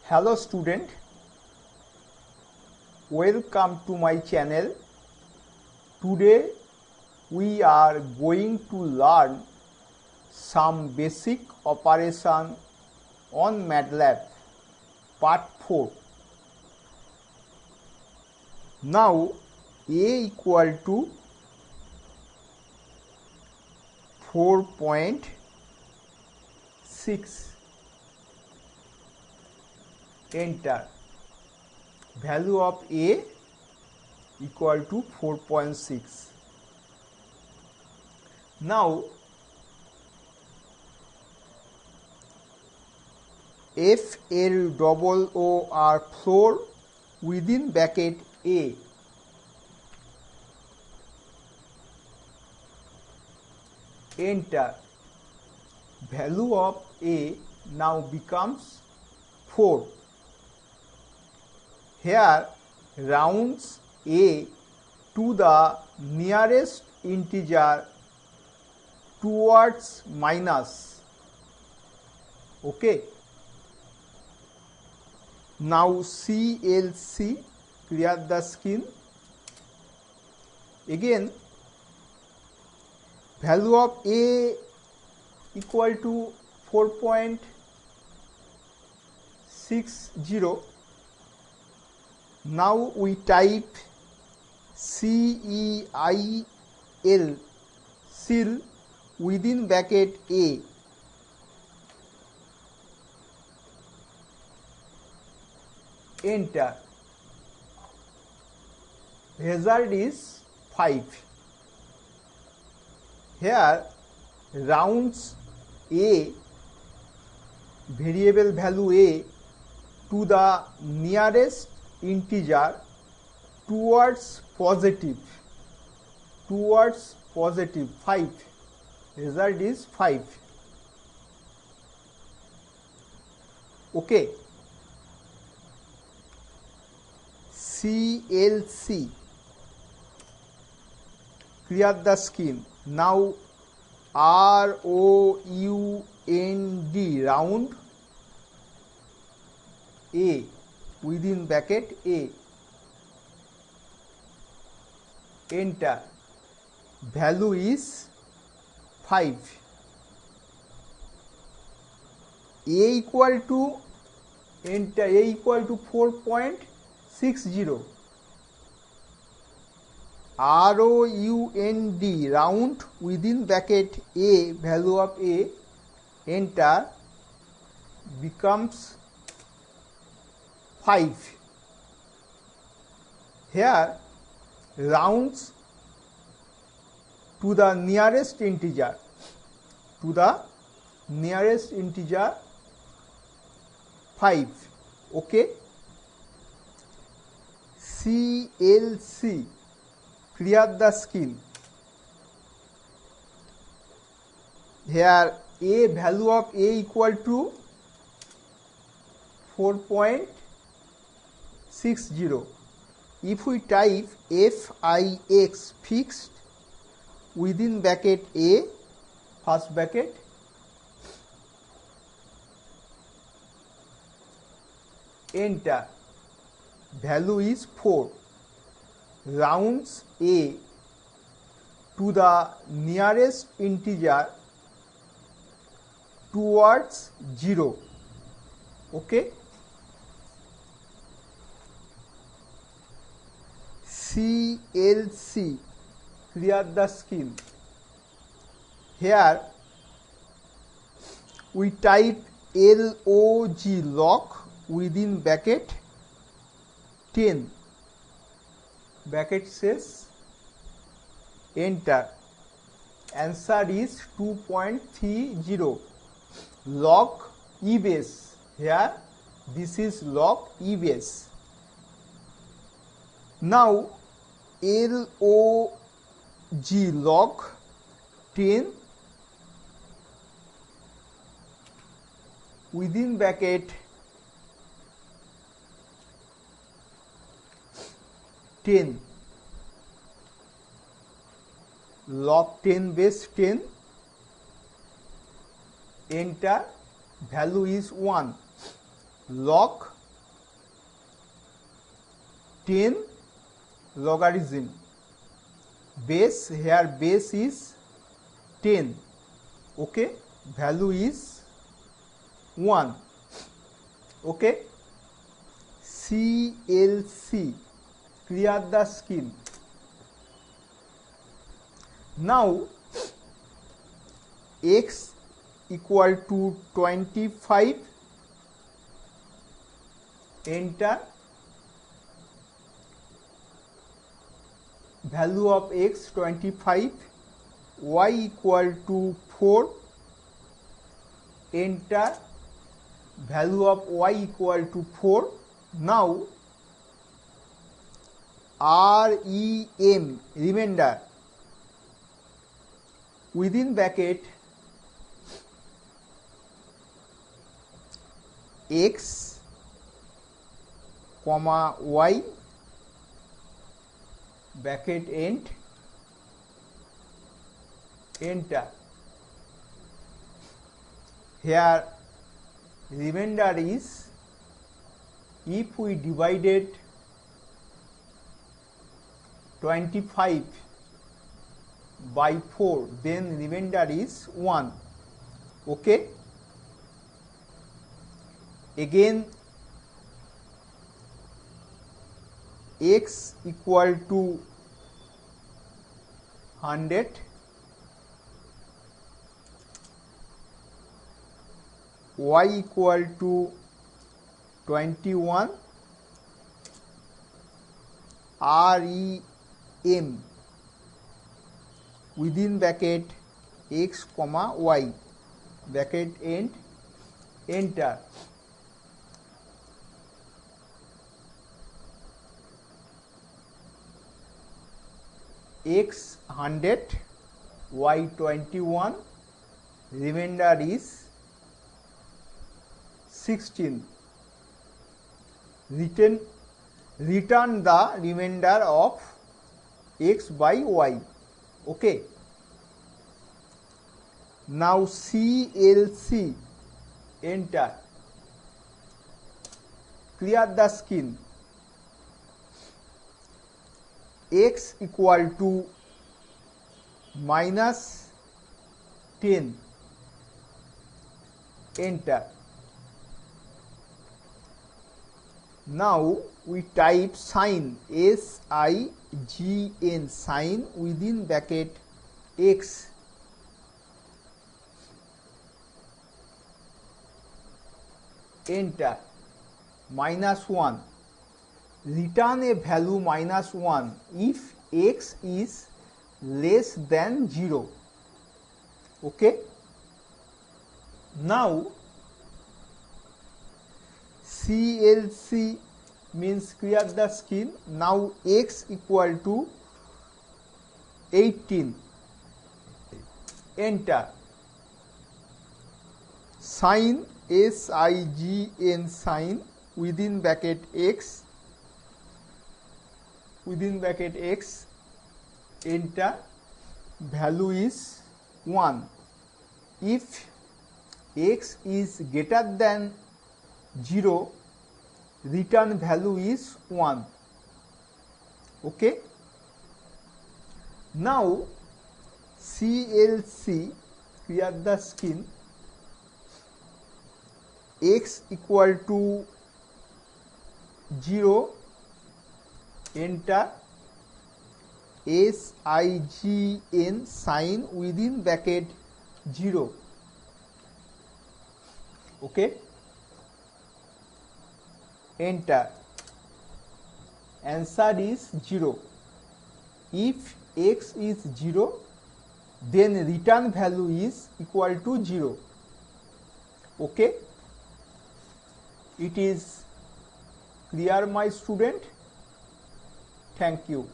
Hello student, welcome to my channel. Today we are going to learn some basic operation on MATLAB part 4. Now A equal to 4.6. Enter. Value of A equal to 4.6. Now FLOOR floor within bracket A. Enter. Value of A now becomes 4. Here rounds A to the nearest integer towards minus. Okay. Now CLC, clear the screen. Again value of A equal to 4.60. Now we type CEIL, CEIL within bracket A. Enter. Result is 5. Here rounds A, variable value A, to the nearest integer towards positive 5. Result is 5. Okay. CLC, clear the screen. Now ROUND, round A within bracket A. Enter. Value is 5. A equal to, enter, A equal to 4.60. ROUND, round within bracket A, value of A. Enter. Becomes 5. Here rounds to the nearest integer, 5. Okay. CLC, clear the screen. Here A, value of A equal to 4.60. If we type FIX, fixed within bracket A, first bracket, enter. Value is 4. Rounds A to the nearest integer towards 0. Okay. CLC, clear the screen. Here we type LOG, lock within bracket 10. Bracket says. Enter. Answer is 2.30. Log E base. Here this is log E base. Now LOG, log 10 within bracket 10. Log 10 base 10. Enter. Value is 1. Log 10 logarithm base, here base is 10, okay, value is 1, okay. CLC, clear the screen. Now x equal to 25, enter. Value of x 25, y equal to 4, enter. Value of y equal to 4. Now REM, remainder, within bracket x comma y, bracket end, enter. Here remainder is, if we divided 25 by 4, then remainder is 1, okay. Again x equal to 100, y equal to 21, REM, within bracket x comma y, bracket end, enter. X 100, y 21, remainder is 16. Return the remainder of x by y, okay. Now CLC, enter. Clear the screen. X equal to minus 10, enter. Now we type sign, SIGN, sign, within bracket x, enter. Minus 1, return a value minus 1 if x is less than 0, okay. Now CLC means clear the screen. Now x equal to 18, enter. Sign, SIGN, sign, within bracket x, enter. Value is 1. If x is greater than 0, return value is 1, okay. Now CLC, clear the screen. X equal to 0, enter. SIGN, sign, within bracket 0, okay, enter. Answer is 0. If x is 0, then return value is equal to 0, okay. It is clear, my student? Thank you.